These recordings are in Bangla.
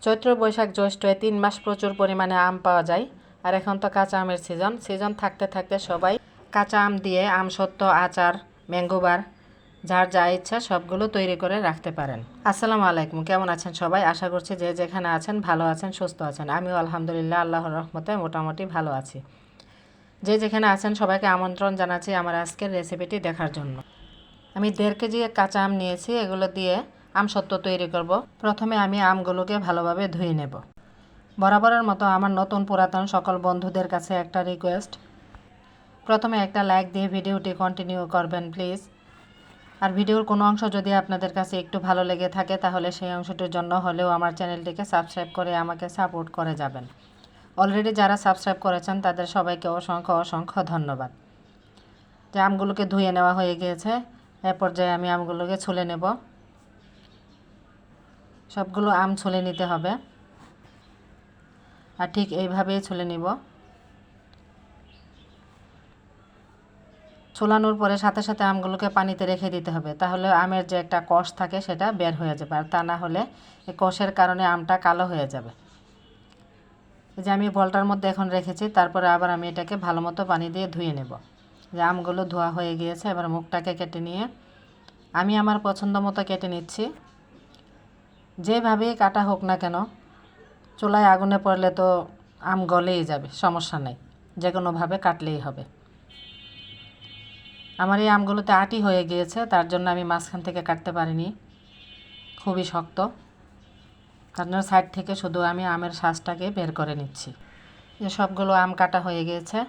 চৈত্র বৈশাখ জ্যৈষ্ঠে 3 মাস প্রচুর পরিমাণে আম পাওয়া যায়। আর এখন তো কাঁচা আমের সিজন থাকতে থাকতে সবাই কাঁচা আম দিয়ে আমসত্ত্ব, আচার, ম্যাঙ্গো বার যার যা ইচ্ছা সবগুলো তৈরি করে রাখতে পারেন। আসসালামু আলাইকুম, কেমন আছেন সবাই? আশা করছি যে যেখানে আছেন ভালো আছেন, সুস্থ আছেন। আমিও আলহামদুলিল্লাহ আল্লাহর রহমতে মোটামুটি ভালো আছি। যে যেখানে আছেন সবাইকে আমন্ত্রণ জানাচ্ছি আমার আজকের রেসিপিটি দেখার জন্য। আমি 1.5 কেজি কাঁচা আম নিয়েছি, এগুলো দিয়ে আমসত্ত্ব তৈরি করব। প্রথমে আমি আমগুলোকে ভালোভাবে ধুয়ে নেব। বরাবরের মতো আমার নতুন পুরাতন সকল বন্ধুদের কাছে একটা রিকোয়েস্ট, প্রথমে একটা লাইক দিয়ে ভিডিওটি কন্টিনিউ করবেন প্লিজ। আর ভিডিওর কোনো অংশ যদি আপনাদের কাছে একটু ভালো লেগে থাকে তাহলে সেই অংশটির জন্য হলেও আমার চ্যানেলটিকে সাবস্ক্রাইব করে আমাকে সাপোর্ট করে যাবেন। অলরেডি যারা সাবস্ক্রাইব করেছেন তাদের সবাইকে অসংখ্য অসংখ্য ধন্যবাদ। যে আমগুলোকে ধুয়ে নেওয়া হয়ে গিয়েছে, এ পর্যায়ে আমি আমগুলোকে ছুলে নেব। সবগুলো আম ছুলে নিতে হবে, আর ঠিক এইভাবেই ছুলে নিব। ছোলানোর পরে সাথে সাথে আমগুলোকে পানিতে রেখে দিতে হবে, তাহলে আমের যে একটা কষ থাকে সেটা বের হয়ে যাবে, আর তা না হলে এই কষের কারণে আমটা কালো হয়ে যাবে। এই যে আমি বলটার মধ্যে এখন রেখেছি, তারপরে আবার আমি এটাকে ভালো মতো পানি দিয়ে ধুয়ে নেব। যে আমগুলো ধোয়া হয়ে গিয়েছে, এবার মুখটাকে কেটে নিয়ে আমি আমার পছন্দ মতো কেটে নিচ্ছি। যেভাবেই কাটা হোক না কেন, চুলায় আগুনে পড়লে তো আম গলেই যাবে, সমস্যা নেই, যে কোনোভাবে কাটলেই হবে। আমার এই আমগুলোতে আটি হয়ে গিয়েছে, তার জন্য আমি মাঝখান থেকে কাটতে পারিনি, খুবই শক্ত। তার জন্য সাইড থেকে শুধু আমি আমের শাঁসটাকে বের করে নিচ্ছি। যে সবগুলো আম কাটা হয়ে গিয়েছে,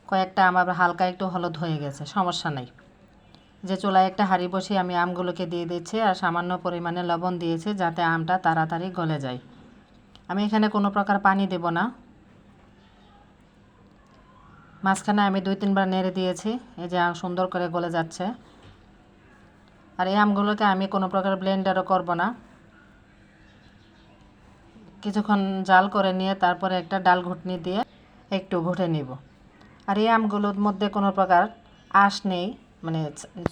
কয়েকটা আম আবার হালকা একটু হলুদ হয়ে গেছে, সমস্যা নেই। যে চুলায় একটা হাঁড়ি বসিয়ে আমি আমগুলোকে দিয়ে দিচ্ছি, আর সামান্য পরিমাণে লবণ দিয়েছি যাতে আমটা তাড়াতাড়ি গলে যায়। আমি এখানে কোনো প্রকার পানি দেব না। মাঝখানে আমি 2-3 বার নেড়ে দিয়েছি, এই যে সুন্দর করে গলে যাচ্ছে। আর এই আমগুলোকে আমি কোনো প্রকার ব্লেন্ডারও করব না, কিছুক্ষণ জাল করে নিয়ে তারপরে একটা ডাল ঘুটনি দিয়ে একটু ঘুটে নিব। আর এই আমগুলোর মধ্যে কোনো প্রকার আঁশ নেই, মানে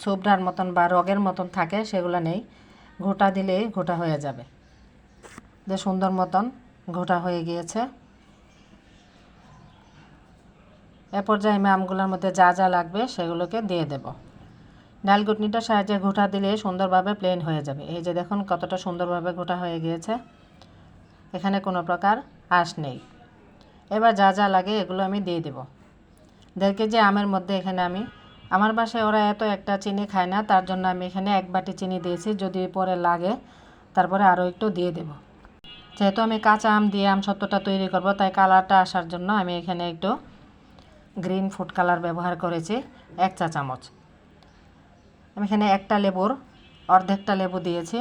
ছোবড়ার মতন বা রগের মতন থাকে সেগুলো নেই। ঘোটা দিলেই ঘোটা হয়ে যাবে। যে সুন্দর মতন ঘোটা হয়ে গিয়েছে। এ পর্যায়ে আমি আমগুলোর মধ্যে যা যা লাগবে সেগুলোকে দিয়ে দেব। ডাল ঘুটনিটার সাহায্যে ঘোটা দিলে সুন্দরভাবে প্লেন হয়ে যাবে। এই যে দেখুন কতটা সুন্দরভাবে ঘোটা হয়ে গিয়েছে, এখানে কোনো প্রকার আঁশ নেই। এবার যা যা লাগে এগুলো আমি দিয়ে দেব। 1.5 কেজি আমের মধ্যে এখানে আমি, আমার বাসায় ওরা এত একটা চিনি খায় না, তার জন্য আমি এখানে 1 বাটি চিনি দিয়েছি। যদি পরে লাগে তারপরে আরও একটু দিয়ে দেব। যেহেতু আমি কাঁচা আম দিয়ে আমসত্ত্বটা তৈরি করব, তাই কালারটা আসার জন্য আমি এখানে একটু গ্রিন ফুড কালার ব্যবহার করেছি 1 চা চামচ। আমি এখানে একটা লেবুর অর্ধেকটা লেবু দিয়েছি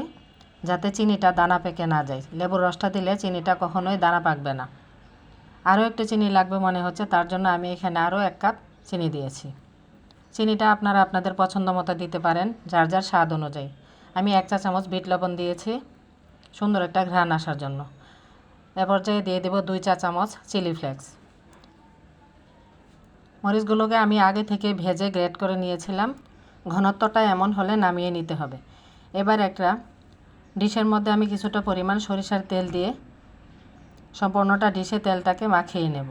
যাতে চিনিটা দানা পেকে না যায়। লেবুর রসটা দিলে চিনিটা কখনোই দানা পাকবে না। আরও একটু চিনি লাগবে মনে হচ্ছে, তার জন্য আমি এখানে আরও 1 কাপ চিনি দিয়েছি। চিনিটা আপনারা আপনাদের পছন্দ মতো দিতে পারেন, যার যার স্বাদ অনুযায়ী। আমি 1 চা চামচ বিট লবণ দিয়েছি সুন্দর একটা ঘ্রাণ আসার জন্য। এ পর্যায়ে দিয়ে দেব 2 চা চামচ চিলি ফ্লেক্স। মরিচগুলোকে আমি আগে থেকে ভেজে গ্রেট করে নিয়েছিলাম। ঘনত্বটা এমন হলে নামিয়ে নিতে হবে। এবার একটা ডিশের মধ্যে আমি কিছুটা পরিমাণ সরিষার তেল দিয়ে সম্পূর্ণটা ডিশে তেলটাকে মাখিয়ে নেব।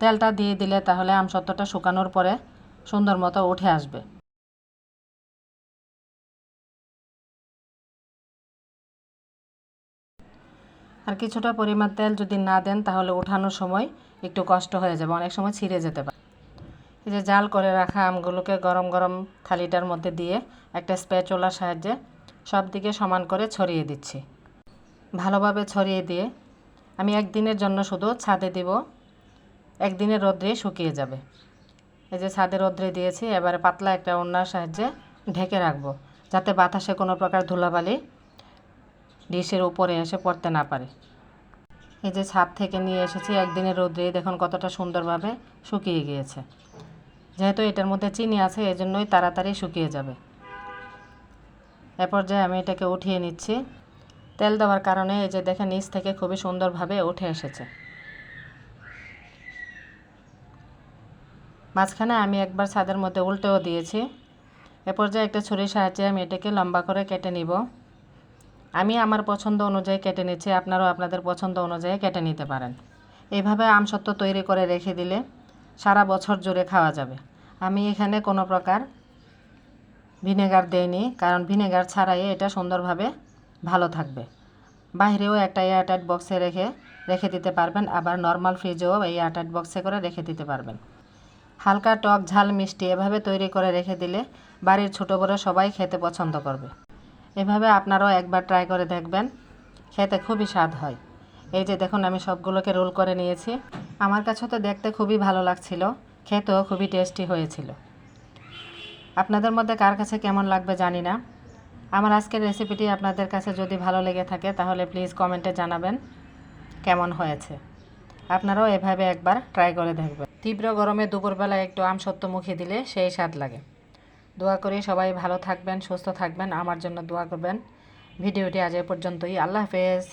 তেলটা দিয়ে দিলে তাহলে আমসত্ত্বটা শুকানোর পরে সুন্দর মতো উঠে আসবে। আর কিছুটা পরিমাণ তেল যদি না দেন তাহলে ওঠানোর সময় একটু কষ্ট হয়ে যাবে, অনেক সময় ছিঁড়ে যেতে পারে। এই যে জাল করে রাখা আমগুলোকে গরম গরম থালিটার মধ্যে দিয়ে একটা স্প্যাচুলার সাহায্যে সব দিকে সমান করে ছড়িয়ে দিচ্ছি। ভালোভাবে ছড়িয়ে দিয়ে আমি একদিনের জন্য শুধু ছাদে দিব, একদিনের রোদ্রে শুকিয়ে যাবে। এই যে ছাদে রোদ্রে দিয়েছি, এবারে পাতলা একটা ওড়নার সাহায্যে ঢেকে রাখবো যাতে বাতাসে কোনো প্রকার ধুলাবালি ডিশের উপরে এসে পড়তে না পারে। এই যে ছাদ থেকে নিয়ে এসেছি একদিনের রোদ্রে, দেখুন কতটা সুন্দরভাবে শুকিয়ে গিয়েছে। যেহেতু এটার মধ্যে চিনি আছে এজন্যই তাড়াতাড়ি শুকিয়ে যাবে। এ পর্যায়ে আমি এটাকে উঠিয়ে নিচ্ছি। তেল দেওয়ার কারণে এই যে দেখেন নিচ থেকে খুবই সুন্দরভাবে উঠে এসেছে। মাঝখানে আমি একবার ছাদের মধ্যে উল্টেও দিয়েছি। এ পর্যায়ে একটা ছুরির সাহায্যে আমি এটাকে লম্বা করে কেটে নিব। আমি আমার পছন্দ অনুযায়ী কেটে নিচ্ছি, আপনারাও আপনাদের পছন্দ অনুযায়ী কেটে নিতে পারেন। এইভাবে আমসত্ত্ব তৈরি করে রেখে দিলে সারা বছর জুড়ে খাওয়া যাবে। আমি এখানে কোনো প্রকার ভিনেগার দেইনি, কারণ ভিনেগার ছাড়াই এটা সুন্দরভাবে ভালো থাকবে। বাইরেও একটা এয়ারটাইট বক্সে রেখে দিতে পারবেন, আবার নর্মাল ফ্রিজেও এই এয়ারটাইট বক্সে করে রেখে দিতে পারবেন। হালকা টক ঝাল মিষ্টি এভাবে তৈরি করে রেখে দিলে বাড়ির ছোটো বড় সবাই খেতে পছন্দ করবে। এভাবে আপনারাও একবার ট্রাই করে দেখবেন, খেতে খুবই স্বাদ হয়। এই যে দেখুন আমি সবগুলোকে রোল করে নিয়েছি। আমার কাছে তো দেখতে খুবই ভালো লাগছিল, খেতেও খুবই টেস্টি হয়েছিল। আপনাদের মধ্যে কার কাছে কেমন লাগবে জানি না। আমার আজকের রেসিপিটি আপনাদের কাছে যদি ভালো লেগে থাকে তাহলে প্লিজ কমেন্টে জানাবেন কেমন হয়েছে। আপনারাও এভাবে একবার ট্রাই করে দেখবেন। তীব্র গরমে দুপুরবেলা একটু আমসত্ত্ব মুখে দিলে সেই স্বাদ লাগে। দোয়া করি সবাই ভালো থাকবেন, সুস্থ থাকবেন, আমার জন্য দোয়া করবেন। ভিডিওটি আজ এ পর্যন্তই। আল্লাহ হাফেজ।